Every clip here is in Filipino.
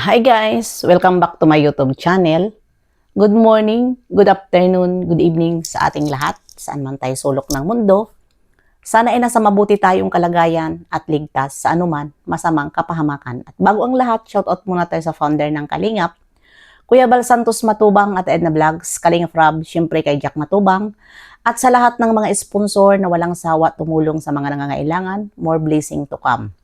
Hi guys! Welcome back to my YouTube channel. Good morning, good afternoon, good evening sa ating lahat, saan man tayo sulok ng mundo. Sana ay nasa mabuti tayong kalagayan at ligtas sa anuman masamang kapahamakan. At bago ang lahat, shoutout muna tayo sa founder ng Kalingap, Kuya Bal Santos Matubang at Edna Vlogs, Kalingap Rob, syempre kay Jack Matubang, at sa lahat ng mga sponsor na walang sawa tumulong sa mga nangangailangan, more blessing to come.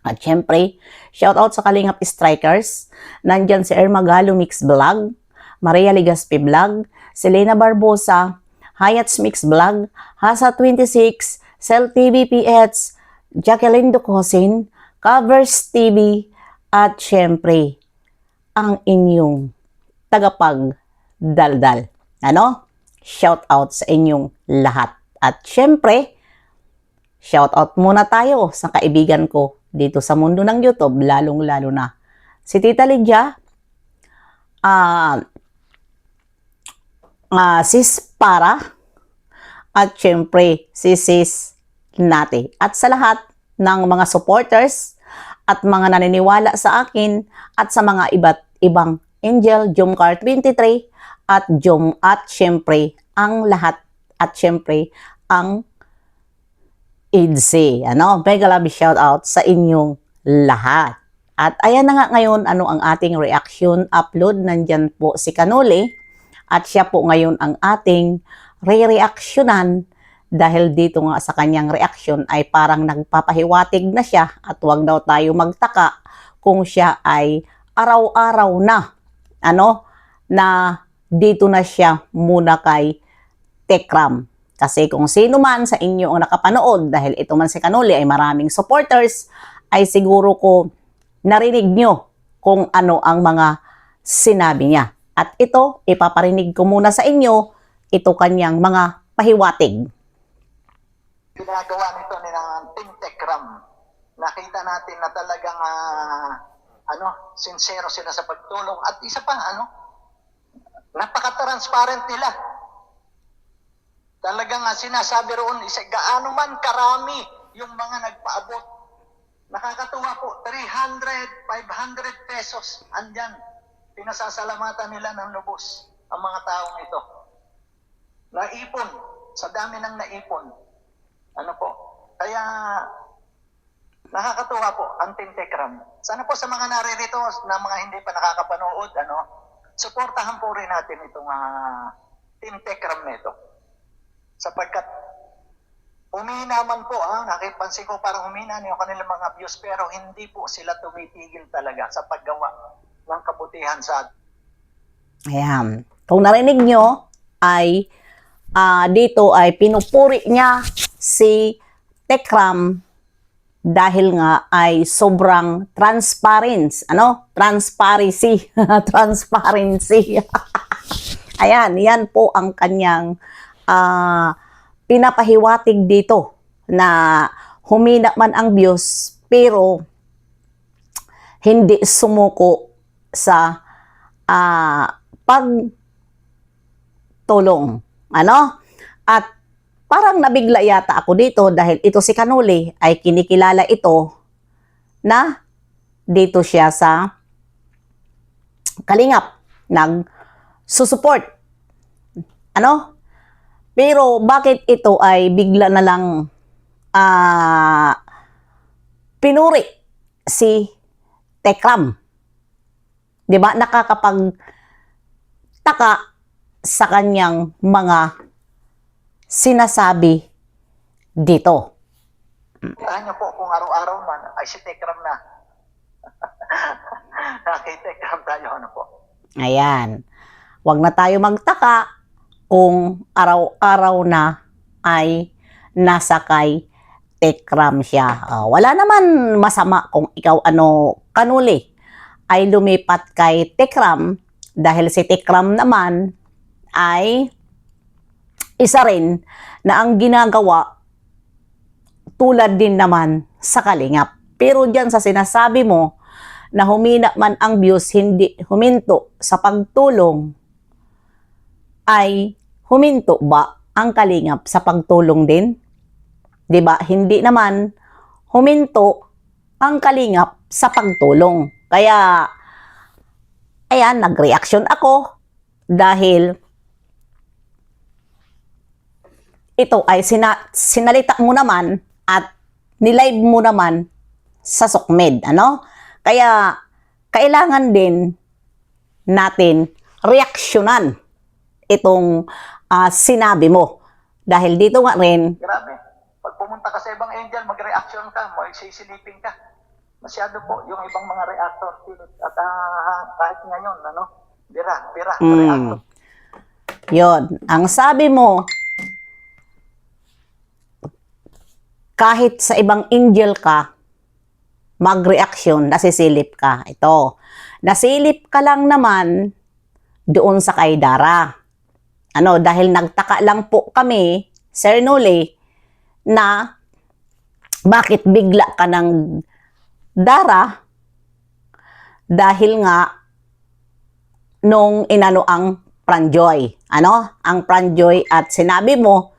At syempre, shoutout sa Kalingap Strikers. Nandyan si Irma Galo Mix Vlog, Maria Ligaspi Vlog, Selena Barbosa, Hayats Mix Vlog, Hasa 26, Cell TV PH, Jacqueline Ducosin, Covers TV, at syempre, ang inyong tagapagdaldal. Ano? Shoutout sa inyong lahat. At syempre, shoutout muna tayo sa kaibigan ko dito sa mundo ng YouTube, lalong-lalo na si Tita Lydia, Sis Para, at syempre si Sis Nati. At sa lahat ng mga supporters at mga naniniwala sa akin at sa mga iba't ibang Angel, Jomcar 23 at syempre ang lahat at syempre ang IDC. Mega love shout out sa inyong lahat. At ayan na nga ngayon, ang ating reaction upload. Nandyan po si Kanuli at siya po ngayon ang ating re-reactionan dahil dito nga sa kanyang reaction ay parang nagpapahiwatig na siya at huwag daw tayo magtaka kung siya ay araw-araw na na dito na siya muna kay Tekram. Kasi kung sino man sa inyo ang nakapanood, dahil ito man si Kanuli ay maraming supporters, ay siguro ko narinig nyo kung ano ang mga sinabi niya. At ito, ipaparinig ko muna sa inyo, ito kanyang mga pahiwatig. Ginagawa nito ni ng Team Tekram. Nakita natin na talagang sincero sila sa pagtulong. At isa pa, napaka-transparent nila. Talagang sinasabi roon, gaano man karami yung mga nagpaabot. Nakakatuwa po, 300, 500 pesos, andyan. Pinasasalamatan nila ng lubos ang mga taong ito. Naipon, sa dami ng naipon. Kaya nakakatuwa po ang Team Tekram. Sana po sa mga naririto, na mga hindi pa nakakapanood, suportahan po rin natin itong Team Tekram nito. Sapagkat humina man po, nakipansin ko parang humina yung kanilang mga views, pero hindi po sila tumitigil talaga sa paggawa ng kabutihan sa atin. Ayan. Kung narinig nyo, ay dito ay pinupuri niya si Tekram dahil nga ay sobrang transparency. Transparency. Transparency. Ayan, yan po ang kanyang pinapahiwatig dito na humina man ang views pero hindi sumuko sa pagtulong. At parang nabigla yata ako dito dahil ito si Kanuli ay kinikilala ito na dito siya sa Kalingap nag-susupport. Pero bakit ito ay bigla na lang pinuri si Tekram? 'Di ba? Nakakapagtaka sa kanyang mga sinasabi dito. Tahan niyo po kung araw-araw man ay si Tekram na. Kay Tekram tayo, po. Ayan. Huwag na tayo magtaka kung araw-araw na ay nasa kay Tekram siya. Wala naman masama kung ikaw Kanuli ay lumipat kay Tekram dahil si Tekram naman ay isa rin na ang ginagawa tulad din naman sa Kalingap. Pero dyan sa sinasabi mo na humina man ang views, hindi huminto sa pagtulong, ay huminto ba ang Kalingap sa pagtulong din? 'Di ba? Hindi naman huminto ang Kalingap sa pagtulong. Kaya ayan, nag-reaction ako dahil ito ay sinalita mo naman at nilive mo naman sa SOCMED, ano? Kaya, kailangan din natin reaksyonan itong sinabi mo. Dahil dito nga rin, Grabe. Pag pumunta ka sa ibang angel, mag-reaction ka, magsisilipin ka. Masyado po yung ibang mga reactor. At kahit ngayon, ano, bira, reactor. Yon, ang sabi mo, kahit sa ibang angel ka, mag-reaction, nasisilip ka. Ito, nasilip ka lang naman doon sa kay Dara. Ano, dahil nagtaka lang po kami, Sir Noli, na bakit bigla ka ng Dara dahil nga nung inano ang Pranjoy. Ano? Ang Pranjoy at sinabi mo,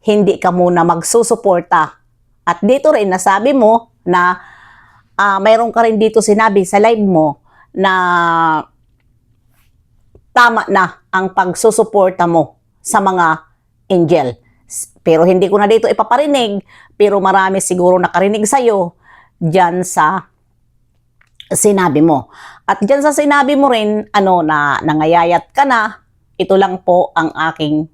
hindi ka muna magsusuporta. At dito rin nasabi mo na mayroon ka rin dito sinabi sa live mo na tama na ang pagsusuporta mo sa mga angel. Pero hindi ko na dito ipaparinig, pero marami siguro nakarinig sa'yo dyan sa sinabi mo. At dyan sa sinabi mo rin, ano, na nangayayat ka na, ito lang po ang aking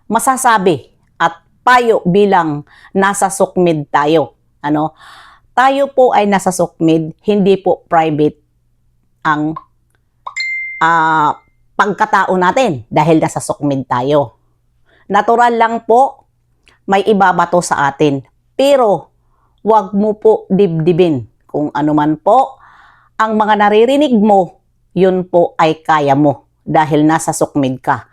masasabi at payo bilang nasa SOCMED tayo. Ano? Tayo po ay nasa SOCMED, hindi po private ang pagkatao natin dahil nasa SOCMED tayo. Natural lang po, may ibabato sa atin. Pero, wag mo po dibdibin. Kung ano man po, ang mga naririnig mo, yun po ay kaya mo dahil nasa SOCMED ka.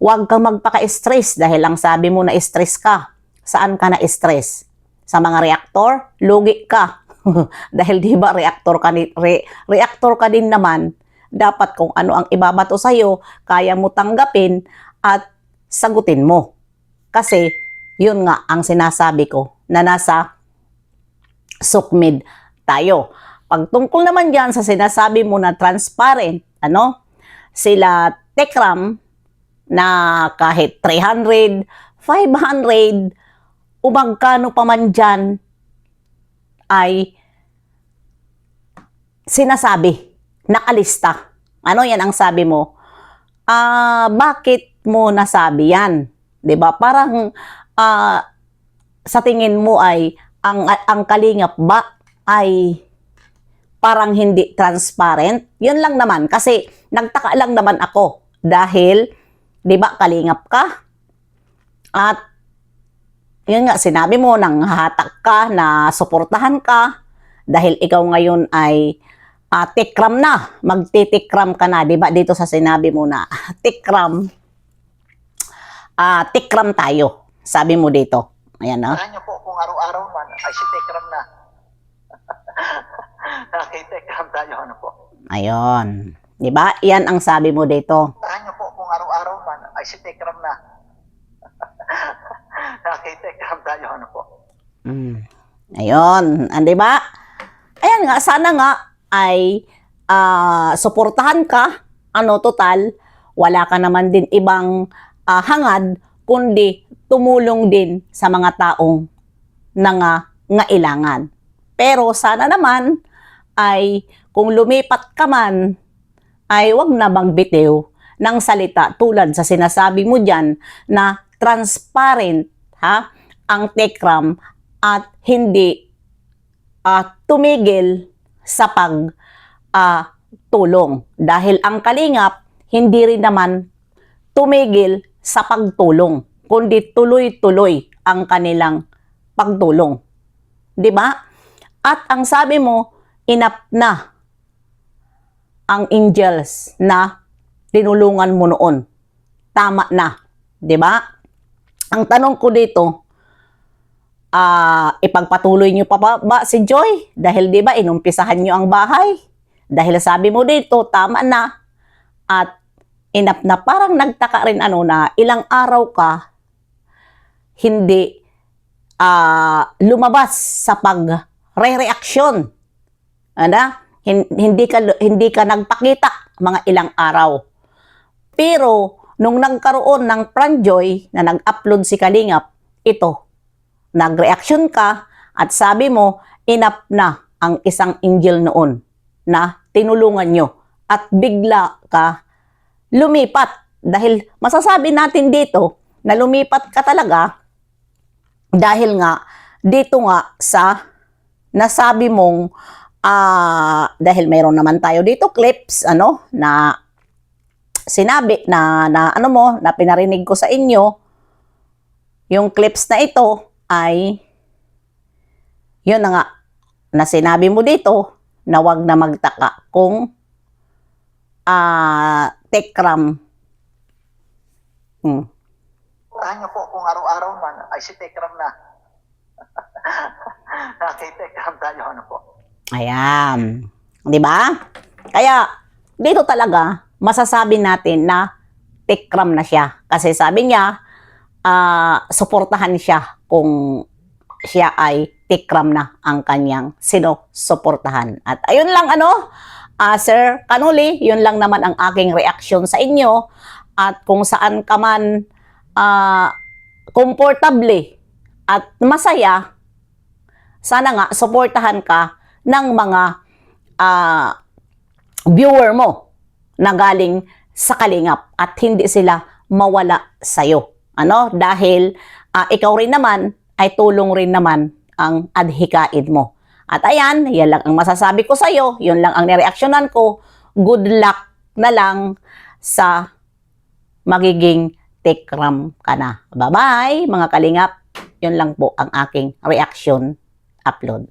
Huwag kang magpaka-stress dahil ang sabi mo na stress ka. Saan ka na-stress? Sa mga reaktor? Lugi ka. Dahil di ba reaktor ka din naman, dapat kung ano ang ibabato sa'yo, kaya mo tanggapin at sagutin mo. Kasi yun nga ang sinasabi ko na nasa SOCMED tayo. Pagtungkol naman dyan sa sinasabi mo na transparent, ano? Sila Tekram, na kahit 300, 500, o magkano pa man dyan, ay sinasabi, nakalista. Ano yan ang sabi mo? Bakit mo nasabi yan? 'Di ba? Parang sa tingin mo ay ang kalingap ba ay parang hindi transparent? Yun lang naman kasi nagtaka lang naman ako dahil 'di ba kalingap ka? At yun nga sinabi mo nang hatak ka na suportahan ka dahil ikaw ngayon ay tikram na, magtitikram ka na, 'di ba? Dito sa sinabi mo na tikram. Tikram tayo. Sabi mo dito. Ayan, no? Saan niyo po kung araw-araw man ay si Tekram na. Nakitekram tayo, ano po. Ayun. 'Di ba? Yan ang sabi mo dito. Saan niyo po kung araw-araw man ay si Tekram na. Nakitekram tayo, ano po. Ayun. 'Di ba? Ayan nga, sana nga ay suportahan ka. Ano, total, wala ka naman din ibang hangad, kundi tumulong din sa mga taong nangangailangan. Pero sana naman ay kung lumipat ka man, ay wag na bang bitiw ng salita tulad sa sinasabi mo dyan na transparent ang Tekram at hindi tumigil sa pagtulong. Dahil ang kalingap, hindi rin naman tumigil sa pagtulong, kundi tuloy-tuloy ang kanilang pagtulong. 'Di ba? At ang sabi mo, enough na ang angels na tinulungan mo noon. Tama na. 'Di ba? Ang tanong ko dito, ipagpatuloy nyo pa ba si Joy? Dahil 'di ba inumpisahan nyo ang bahay? Dahil sabi mo dito, tama na. At enough na, parang nagtaka rin na ilang araw ka hindi lumabas sa pag-re-reaction. Ano? hindi ka nagpakita mga ilang araw. Pero nung nagkaroon ng Pranjoy na nag-upload si Kalingap, ito, nag-reaction ka at sabi mo, enough na ang isang angel noon na tinulungan nyo at bigla ka lumipat. Dahil masasabi natin dito na lumipat ka talaga dahil nga dito nga sa nasabi mong dahil mayroon naman tayo dito clips na sinabi na pinarinig ko sa inyo. Yung clips na ito ay yun na nga na sinabi mo dito na wag na magtaka kung Tekram. Niyo po kung araw-araw man ay si Tekram na. Nakitekram tayo, ano po. Ayan. Di ba? Kaya, dito talaga, masasabi natin na Tekram na siya. Kasi sabi niya, suportahan siya kung siya ay Tekram na ang kanyang sinusuportahan. At ayun lang Sir Kanuli, yun lang naman ang aking reaction sa inyo. At kung saan ka man komportable at masaya, sana nga suportahan ka ng mga viewer mo na galing sa Kalingap at hindi sila mawala sa'yo. Dahil ikaw rin naman ay tulong rin naman ang adhikain mo. At ayan, yan lang ang masasabi ko sa'yo. Yun lang ang nireaksyonan ko. Good luck na lang sa magiging Tekram ka na. Bye-bye mga Kalingap. Yun lang po ang aking reaction upload.